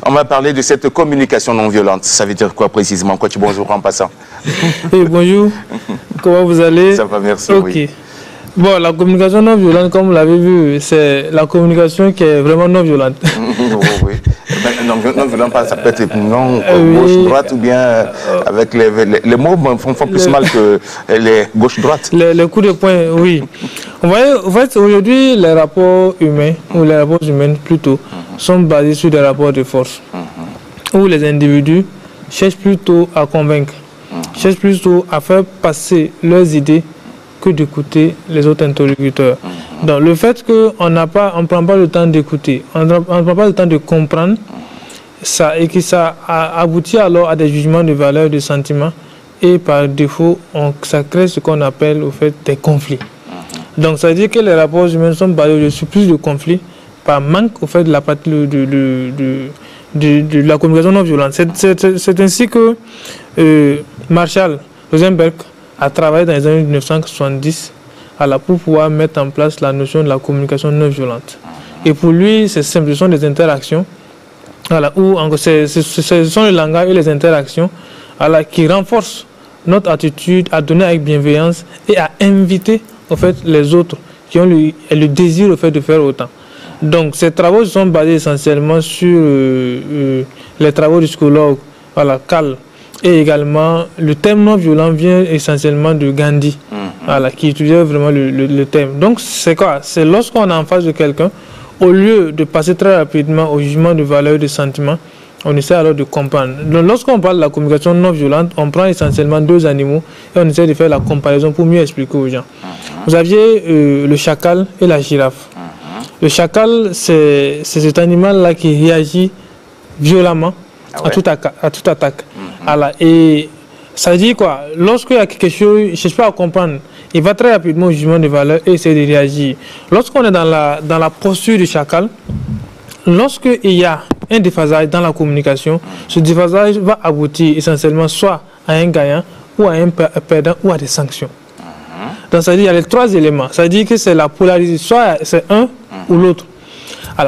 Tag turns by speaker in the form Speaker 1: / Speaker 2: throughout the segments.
Speaker 1: On va parler de cette communication non violente. Ça veut dire quoi précisément? Coach, bonjour en passant.
Speaker 2: Et bonjour, comment vous allez?
Speaker 1: Ça va, merci.
Speaker 2: Ok.
Speaker 1: Oui.
Speaker 2: Bon, la communication non violente, comme vous l'avez vu, c'est la communication qui est vraiment non violente.
Speaker 1: Oui. Non violente, ça peut être non gauche, droite ou bien avec les mots font plus mal que les gauche-droite.
Speaker 2: Les coups de poing, oui. Vous voyez, en fait, aujourd'hui, les rapports humains, ou les rapports humains plutôt, sont basés sur des rapports de force, où les individus cherchent plutôt à convaincre, cherchent plutôt à faire passer leurs idées que d'écouter les autres interlocuteurs. Donc le fait qu'on ne prend pas le temps d'écouter, on ne prend pas le temps de comprendre, ça, et que ça aboutit alors à des jugements de valeur, de sentiments, et par défaut, ça crée ce qu'on appelle au fait des conflits. Donc ça veut dire que les rapports humains sont basés sur plus de conflits par manque au fait de la partie de la communication non violente. C'est ainsi que Marshall Rosenberg a travaillé dans les années 1970 pour pouvoir mettre en place la notion de la communication non violente. Et pour lui, c'est simple, ce sont des interactions, où ce sont le langage et les interactions qui renforcent notre attitude à donner avec bienveillance et à inviter au fait, les autres qui ont le désir au fait, de faire autant. Donc ces travaux sont basés essentiellement sur les travaux du psychologue Cal. Et également, le thème non violent vient essentiellement de Gandhi, qui utilisait vraiment le thème. Donc, c'est quoi? C'est lorsqu'on est en face de quelqu'un, au lieu de passer très rapidement au jugement de valeur et de sentiments, on essaie alors de comprendre. Donc, lorsqu'on parle de la communication non violente, on prend essentiellement deux animaux et on essaie de faire la comparaison pour mieux expliquer aux gens. Vous aviez le chacal et la girafe. Le chacal, c'est cet animal-là qui réagit violemment à toute attaque. Et ça dit quoi? Lorsqu'il y a quelque chose, il ne cherche pas à comprendre, il va très rapidement au jugement de valeur et essaie de réagir. Lorsqu'on est dans la posture du chacal, lorsqu'il y a un déphasage dans la communication, ce déphasage va aboutir essentiellement soit à un gagnant, ou à un perdant, ou à des sanctions. Donc ça dit il y a les trois éléments. Ça dit que c'est la polarité, soit c'est un ou l'autre.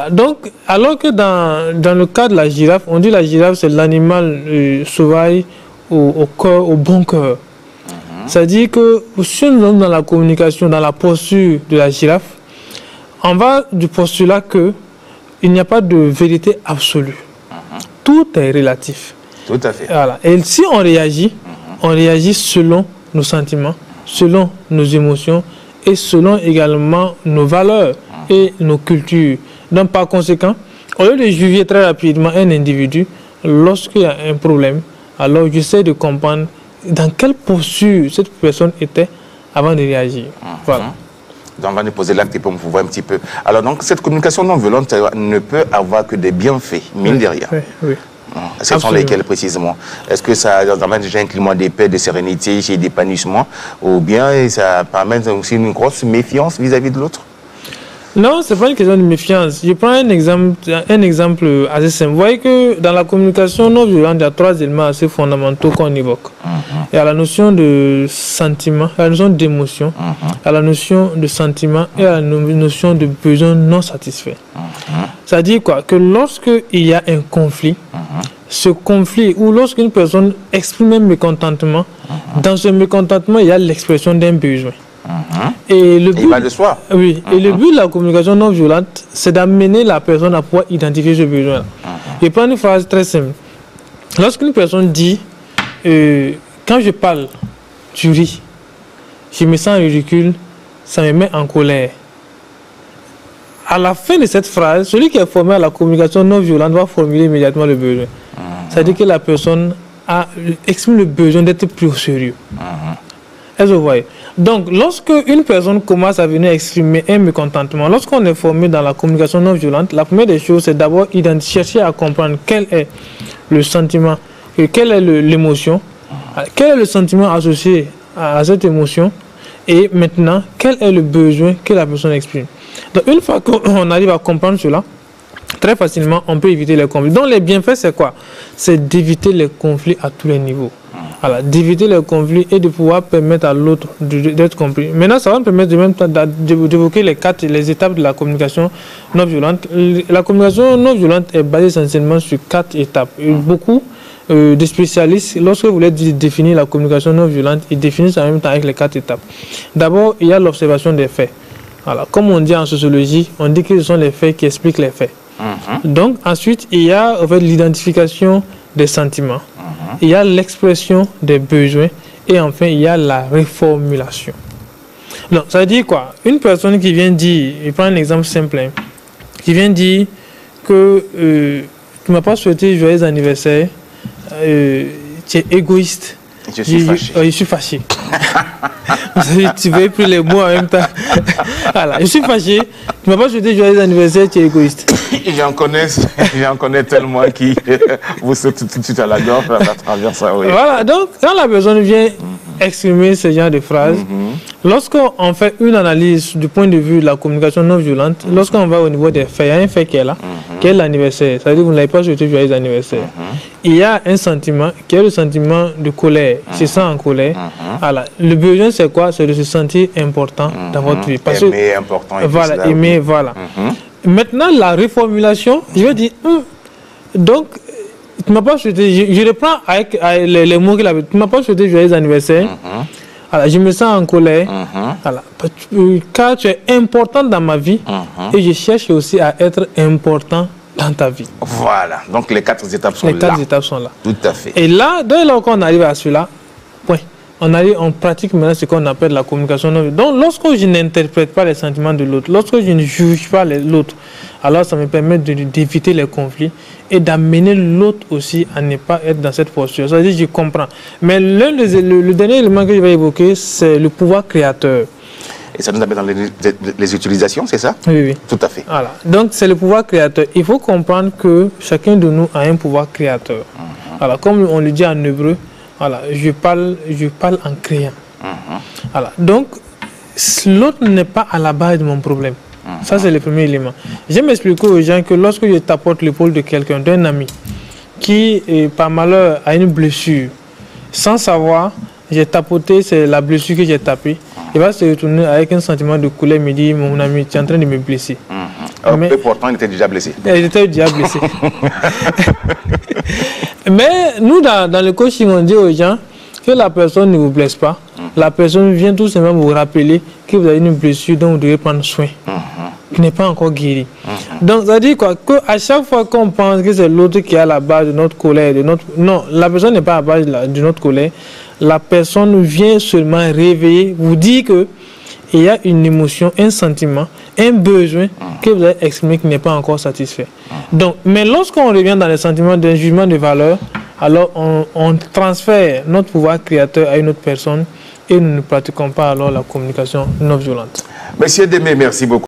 Speaker 2: Donc, alors que dans le cas de la girafe, on dit que la girafe c'est l'animal sauvage au bon cœur. Ça dit que si nous sommes dans la communication, dans la posture de la girafe, on va du postulat qu'il n'y a pas de vérité absolue. Tout est relatif.
Speaker 1: Tout à fait.
Speaker 2: Et si on réagit selon nos sentiments, selon nos émotions et selon également nos valeurs et nos cultures. Donc par conséquent, au lieu de juger très rapidement un individu, lorsqu'il y a un problème, alors j'essaie de comprendre dans quelle posture cette personne était avant de réagir. Voilà.
Speaker 1: Donc on va nous poser l'acte pour voir un petit peu. Alors donc cette communication non violente ne peut avoir que des bienfaits, mine de rien.
Speaker 2: Oui.
Speaker 1: Ce sont lesquels précisément? Est-ce que ça amène déjà un climat de paix, de sérénité et d'épanouissement, ou bien ça permet aussi une grosse méfiance vis-à-vis de l'autre?
Speaker 2: Non, ce n'est pas une question de méfiance. Je prends un exemple assez simple. Vous voyez que dans la communication non violente, il y a trois éléments assez fondamentaux qu'on évoque. Il y a la notion de sentiment, la notion d'émotion, la notion de sentiment et la notion de besoin non satisfait. Ça dit quoi? Que lorsqu'il y a un conflit, ce conflit, ou lorsqu'une personne exprime un mécontentement, dans ce mécontentement, il y a l'expression d'un besoin. Et le but, il va de soi. Oui, et le but de la communication non violente, c'est d'amener la personne à pouvoir identifier ce besoin. Je prends une phrase très simple. Lorsqu'une personne dit, quand je parle, tu ris, je me sens ridicule, ça me met en colère. À la fin de cette phrase, celui qui est formé à la communication non violente va formuler immédiatement le besoin. C'est-à-dire que la personne exprime le besoin d'être plus au sérieux. Est-ce que vous voyez? Donc, lorsque une personne commence à venir exprimer un mécontentement, lorsqu'on est formé dans la communication non violente, la première des choses, c'est d'abord chercher à comprendre quel est le sentiment, quelle est l'émotion, quel est le sentiment associé à cette émotion, et maintenant, quel est le besoin que la personne exprime. Donc, une fois qu'on arrive à comprendre cela, très facilement, on peut éviter les conflits. Donc les bienfaits, c'est quoi? C'est d'éviter les conflits à tous les niveaux. Voilà, d'éviter les conflits et de pouvoir permettre à l'autre d'être compris. Maintenant, ça va nous permettre d'évoquer les étapes de la communication non violente. La communication non violente est basée essentiellement sur 4 étapes. Beaucoup de spécialistes, lorsque vous voulez définir la communication non violente, ils définissent en même temps avec les 4 étapes. D'abord, il y a l'observation des faits. Voilà, comme on dit en sociologie, on dit que ce sont les faits qui expliquent les faits. Donc, ensuite, il y a en fait, l'identification des sentiments. Il y a l'expression des besoins et enfin il y a la reformulation. Donc ça veut dire quoi? Une personne qui vient dire, je prends un exemple simple, hein, qui vient dire que tu ne m'as pas souhaité joyeux anniversaire, tu es égoïste.
Speaker 1: Je suis fâché.
Speaker 2: Je suis fâché. Tu veux plus les mots en même temps. Voilà, je suis fâché. Tu ne m'as pas souhaité joyeux anniversaire, tu es égoïste.
Speaker 1: J'en connais tellement qui vous sautent tout de suite à la gorge à travers ça. Oui.
Speaker 2: Voilà, donc quand la personne vient exprimer ce genre de phrases, lorsqu'on fait une analyse du point de vue de la communication non violente, lorsqu'on va au niveau des faits, il y a un fait qui est là, qui est l'anniversaire. Ça veut dire que vous n'avez pas souhaité joyeux anniversaire. Il y a un sentiment qui est le sentiment de colère. Je sens en colère. Voilà. Le besoin, c'est quoi? C'est de se sentir important dans votre vie. Parce
Speaker 1: aimer, important. Et
Speaker 2: voilà, aimer, voilà. Maintenant, la reformulation, je vais dire, donc, tu ne m'as pas souhaité, je reprends avec les mots qu'il avait, tu ne m'as pas souhaité joyeux anniversaire. Alors, je me sens en colère, voilà, car tu es important dans ma vie et je cherche aussi à être important dans ta vie.
Speaker 1: Voilà, donc les 4 étapes sont là.
Speaker 2: Les 4 étapes sont là.
Speaker 1: Tout à fait.
Speaker 2: Et là, dès lors qu'on arrive à cela, point. On pratique maintenant ce qu'on appelle la communication non violente. Donc, lorsque je n'interprète pas les sentiments de l'autre, lorsque je ne juge pas l'autre, alors ça me permet d'éviter les conflits et d'amener l'autre aussi à ne pas être dans cette posture. Ça veut dire que je comprends. Mais le dernier élément que je vais évoquer, c'est le pouvoir créateur.
Speaker 1: Et ça nous amène dans les utilisations, c'est ça?
Speaker 2: Oui, oui.
Speaker 1: Tout à fait.
Speaker 2: Voilà. Donc, c'est le pouvoir créateur. Il faut comprendre que chacun de nous a un pouvoir créateur. Voilà. Comme on le dit en hébreu, voilà, je parle en créant. Voilà. Donc, l'autre n'est pas à la base de mon problème. Ça, c'est le premier élément. J'aime expliquer aux gens que lorsque je tapote l'épaule de quelqu'un, d'un ami, qui, par malheur, a une blessure, sans savoir, j'ai tapoté, c'est la blessure que j'ai tapée, il va se retourner avec un sentiment de colère, me dire, mon ami, tu es en train de me blesser.
Speaker 1: Mais pourtant, il était déjà blessé.
Speaker 2: Il était déjà blessé. Mais nous, dans le coaching, on dit aux gens que la personne ne vous blesse pas. La personne vient tout simplement vous rappeler que vous avez une blessure dont vous devez prendre soin, qui n'est pas encore guérie. Donc, ça veut dire quoi? Qu'à chaque fois qu'on pense que c'est l'autre qui est à la base de notre colère, non, la personne n'est pas à la base de notre colère. La personne vient seulement réveiller, vous dire que il y a une émotion, un sentiment, un besoin que vous avez exprimé qui n'est pas encore satisfait. Donc, mais lorsqu'on revient dans les sentiments d'un jugement de valeur, alors on transfère notre pouvoir créateur à une autre personne et nous ne pratiquons pas alors la communication non violente.
Speaker 1: Monsieur Démé, merci beaucoup.